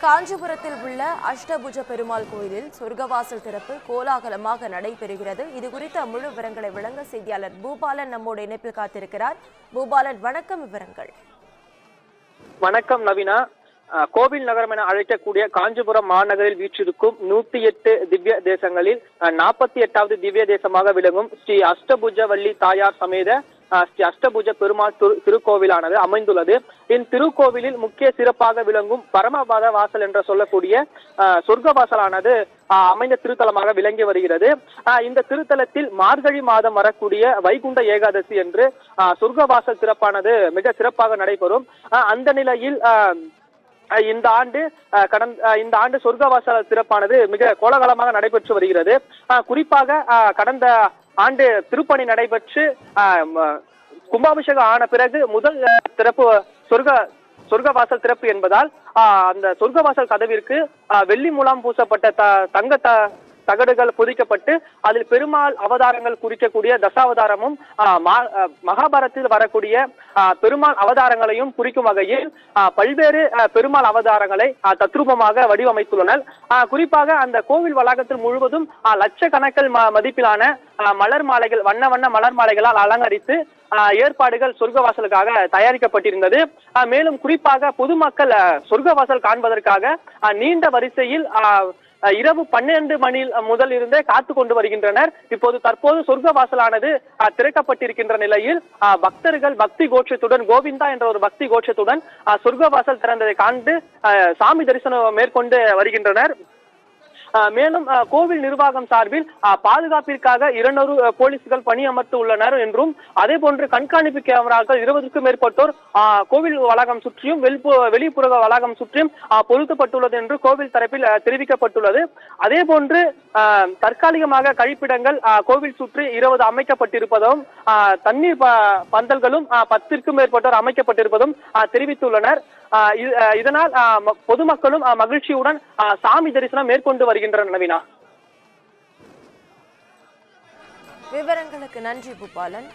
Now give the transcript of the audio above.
காஞ்சிபுரத்தில் உள்ள அஷ்டபுஜ பெருமாள் கோயிலில் சொர்க்கவாசல் திறப்பு கோலாகலமாக நடைபெறுகிறது. இது குறித்த முழு விவரங்களை வழங்க செய்தியாளர் பூபாலன் நம்மோடு இணைப்பில் காத்திருக்கிறார். பூபாலன், வணக்கம். விவரங்கள். வணக்கம் நவீனா. கோவில் நகரம் என அழைக்கக்கூடிய காஞ்சிபுரம் மாநகரில் வீற்றிருக்கும் 108 திவ்ய தேசங்களில் 48வது திவ்ய தேசமாக விளங்கும் ஸ்ரீ அஷ்டபுஜவல்லி தாயார் சமேத ஸ்ரீ அஷ்டபுஜ பெருமாள் திருக்கோவிலானது அமைந்துள்ளது. இத்திருக்கோவிலில் முக்கிய சிறப்பாக விளங்கும் பரமபத வாசல் என்று சொல்லக்கூடிய சொர்க்க வாசலானது அமைந்த திருத்தலமாக விளங்கி வருகிறது. இந்த திருத்தலத்தில் மார்கழி மாதம் வரக்கூடிய வைகுண்ட ஏகாதசி என்று சொர்க்க வாசல் சிறப்பானது மிக சிறப்பாக நடைபெறும். அந்த நிலையில் இந்த ஆண்டு சொர்க்கவாசல் சிறப்பானது மிக கோலாகலமாக நடைபெற்று வருகிறது. குறிப்பாக கடந்த ஆண்டு திருப்பணி நடைபெற்று கும்பாபிஷேகம் ஆன பிறகு முதல் திறப்பு சொர்க்கவாசல் திறப்பு என்பதால் அந்த சொர்க்கவாசல் கதவிற்கு வெள்ளி மூலம் பூசப்பட்ட தங்க தகடுகள் பொதிக்கப்பட்டு அதில் பெருமாள் அவதாரங்கள் குறிக்கக்கூடிய தசாவதாரமும் மகாபாரதத்தில் வரக்கூடிய பெருமாள் அவதாரங்களையும் குறிக்கும் வகையில் பல்வேறு பெருமாள் அவதாரங்களை தத்ரூபமாக வடிவமைத்துள்ளனர். குறிப்பாக அந்த கோவில் வளாகத்தில் முழுவதும் லட்சக்கணக்கில் மதிப்பிலான மலர் மாலைகள், வண்ண வண்ண மலர் மாலைகளால் அலங்கரித்து ஏற்பாடுகள் சொர்க்கவாசலுக்காக தயாரிக்கப்பட்டிருந்தது. மேலும் குறிப்பாக பொதுமக்கள் சொர்க்கவாசல் காண்பதற்காக நீண்ட வரிசையில் இரவு 12 மணி முதல் இருந்தே காத்து கொண்டு வருகின்றனர். தற்போது சொர்க்க வாசலானது திறக்கப்பட்டிருக்கின்ற நிலையில் பக்தர்கள் பக்தி கோஷத்துடன், கோவிந்தா என்ற ஒரு பக்தி கோஷத்துடன் சொர்க்க வாசல் திறந்ததை காண்டு சாமி தரிசனம் மேற்கொண்டு வருகின்றனர். மேலும் கோவில் நிர்வாகம் சார்பில் பாதுகாப்பிற்காக 200 போலீஸ்கள் பணியமர்த்து உள்ளனர் என்றும், அதே போன்று கண்காணிப்பு கேமராக்கள் 20க்கும் மேற்பட்டோர் கோவில் வளாகம் சுற்றியும் வெளிப்புற வளாகம் சுற்றியும் பொருத்தப்பட்டுள்ளது என்று கோவில் தரப்பில் தெரிவிக்கப்பட்டுள்ளது. அதே போன்று தற்காலிகமாக கழிப்பிடங்கள் கோவில் சுற்றி 20 அமைக்கப்பட்டிருப்பதும், தண்ணீர் பந்தல்களும் 10க்கும் மேற்பட்டோர் அமைக்கப்பட்டிருப்பதும் தெரிவித்துள்ளனர். இதனால் பொதுமக்களும் மகிழ்ச்சியுடன் சாமி தரிசனம் மேற்கொண்டு வருகின்றனர். நவீனா, விவரங்களுக்கு நன்றி பூபாலன்.